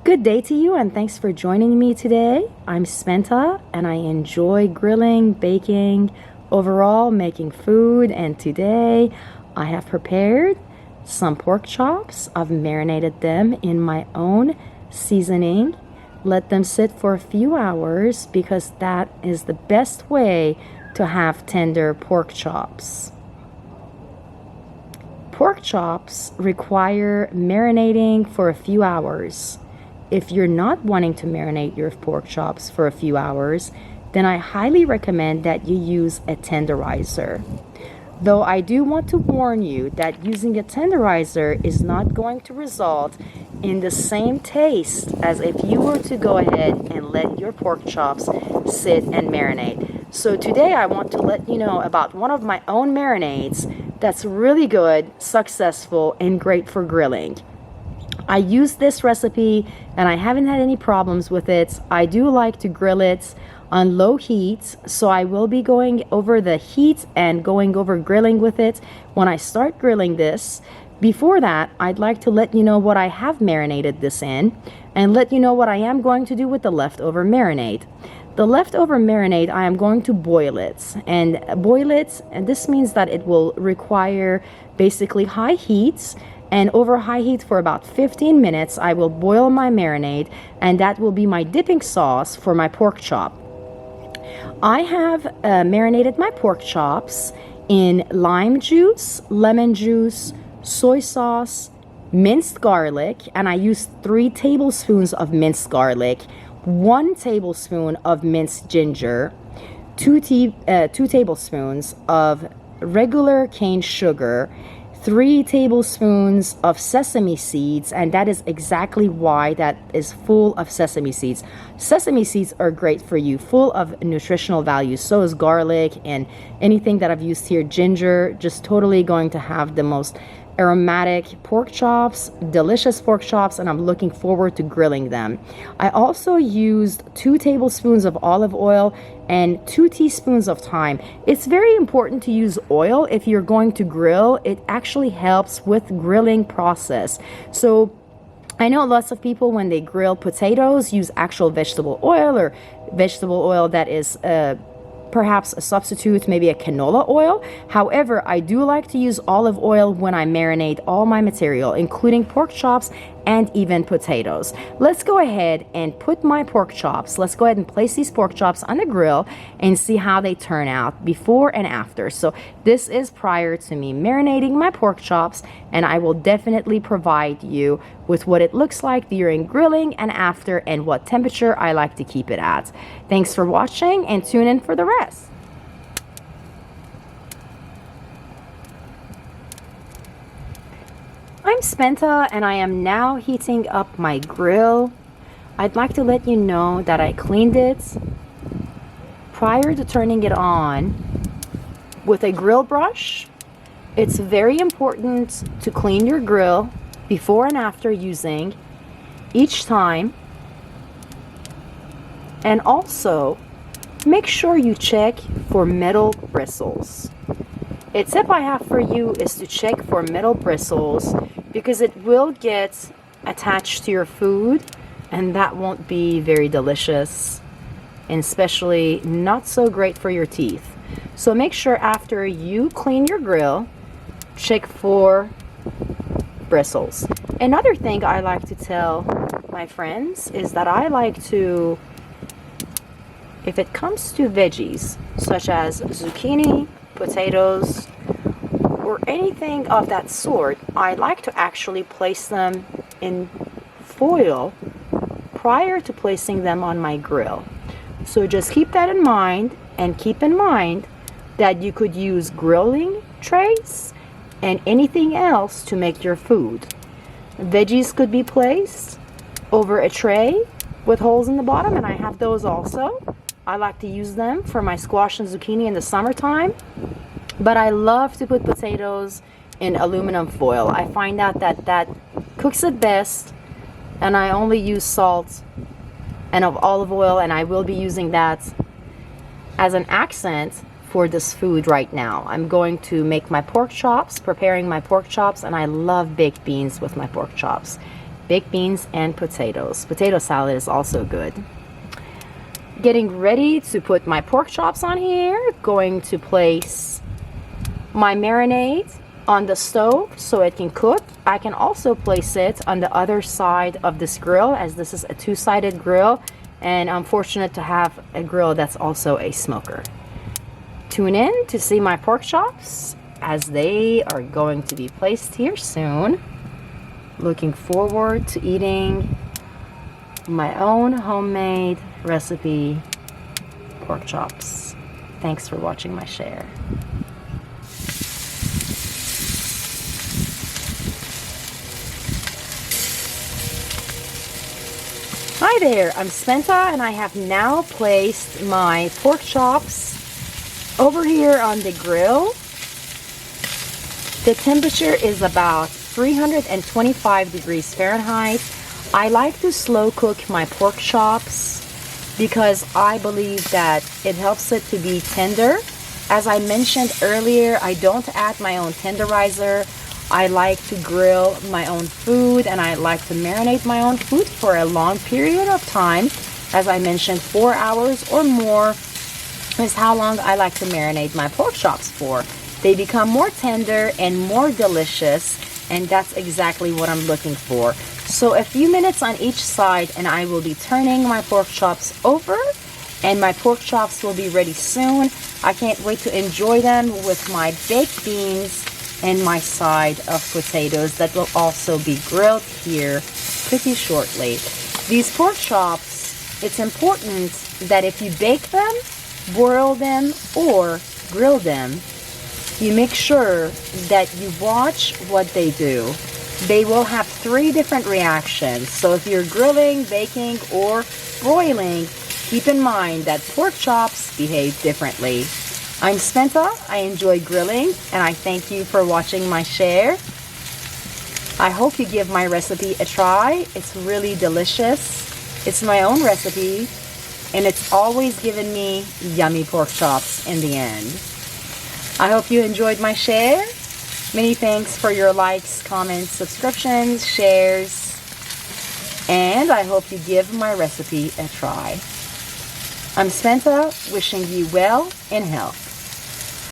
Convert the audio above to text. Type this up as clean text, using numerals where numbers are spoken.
Good day to you, and thanks for joining me today. I'm Spenta and I enjoy grilling, baking, overall making food, and today I have prepared some pork chops. I've marinated them in my own seasoning. Let them sit for a few hours because that is the best way to have tender pork chops. Pork chops require marinating for a few hours. If you're not wanting to marinate your pork chops for a few hours, then I highly recommend that you use a tenderizer. Though I do want to warn you that using a tenderizer is not going to result in the same taste as if you were to go ahead and let your pork chops sit and marinate. So today I want to let you know about one of my own marinades that's really good, successful, and great for grilling. I use this recipe and I haven't had any problems with it. I do like to grill it on low heat, so I will be going over the heat and going over grilling with it when I start grilling this. Before that, I'd like to let you know what I have marinated this in and let you know what I am going to do with the leftover marinade. The leftover marinade, I am going to boil it, and this means that it will require basically high heat. And over high heat for about 15 minutes, I will boil my marinade, and that will be my dipping sauce for my pork chop. I have marinated my pork chops in lime juice, lemon juice, soy sauce, minced garlic, and I used 3 tablespoons of minced garlic, 1 tablespoon of minced ginger, 2 tablespoons of regular cane sugar, 3 tablespoons of sesame seeds, and that is exactly why that is full of sesame seeds. Sesame seeds are great for you, full of nutritional value. So is garlic and anything that I've used here. Ginger, just totally going to have the most aromatic pork chops, delicious pork chops, and I'm looking forward to grilling them. I also used 2 tablespoons of olive oil and 2 teaspoons of thyme. It's very important to use oil if you're going to grill. It actually helps with grilling process. So I know lots of people, when they grill potatoes, use actual vegetable oil or vegetable oil that is perhaps a substitute, maybe a canola oil. However, I do like to use olive oil when I marinate all my material, including pork chops and even potatoes. Let's go ahead and put my pork chops. Let's go ahead and place these pork chops on the grill and see how they turn out before and after. So this is prior to me marinating my pork chops, and I will definitely provide you with what it looks like during grilling and after, and what temperature I like to keep it at. Thanks for watching, and tune in for the rest. I'm Spenta and I am now heating up my grill. I'd like to let you know that I cleaned it prior to turning it on with a grill brush. It's very important to clean your grill before and after using each time. And also make sure you check for metal bristles. A tip I have for you is to check for metal bristles, because it will get attached to your food and that won't be very delicious, and especially not so great for your teeth. So make sure after you clean your grill, check for bristles. Another thing I like to tell my friends is that I like to, if it comes to veggies such as zucchini, potatoes, or anything of that sort, I like to actually place them in foil prior to placing them on my grill. So just keep that in mind, and keep in mind that you could use grilling trays and anything else to make your food. Veggies could be placed over a tray with holes in the bottom, and I have those also. I like to use them for my squash and zucchini in the summertime. But I love to put potatoes in aluminum foil. I find out that that cooks it best, and I only use salt and of olive oil, and I will be using that as an accent for this food right now. I'm going to make my pork chops, preparing my pork chops, and I love baked beans with my pork chops. baked beans and potatoes. Potato salad is also good. Getting ready to put my pork chops on here. Going to place my marinade on the stove so it can cook. I can also place it on the other side of this grill, as this is a two-sided grill, and I'm fortunate to have a grill that's also a smoker. Tune in to see my pork chops as they are going to be placed here soon. Looking forward to eating my own homemade recipe pork chops. Thanks for watching my share. Hi there, I'm Spenta, and I have now placed my pork chops over here on the grill. The temperature is about 325 degrees Fahrenheit. I like to slow cook my pork chops because I believe that it helps it to be tender. As I mentioned earlier, I don't add my own tenderizer. I like to grill my own food, and I like to marinate my own food for a long period of time. As I mentioned, 4 hours or more is how long I like to marinate my pork chops for. They become more tender and more delicious, and that's exactly what I'm looking for. So a few minutes on each side, and I will be turning my pork chops over, and my pork chops will be ready soon. I can't wait to enjoy them with my baked beans and my side of potatoes that will also be grilled here pretty shortly. These pork chops, it's important that if you bake them, broil them, or grill them, you make sure that you watch what they do. They will have 3 different reactions. So if you're grilling, baking, or broiling, keep in mind that pork chops behave differently. I'm Spenta. I enjoy grilling, and I thank you for watching my share. I hope you give my recipe a try. It's really delicious. It's my own recipe, and it's always given me yummy pork chops in the end. I hope you enjoyed my share. Many thanks for your likes, comments, subscriptions, shares, and I hope you give my recipe a try. I'm Spenta, wishing you well and health.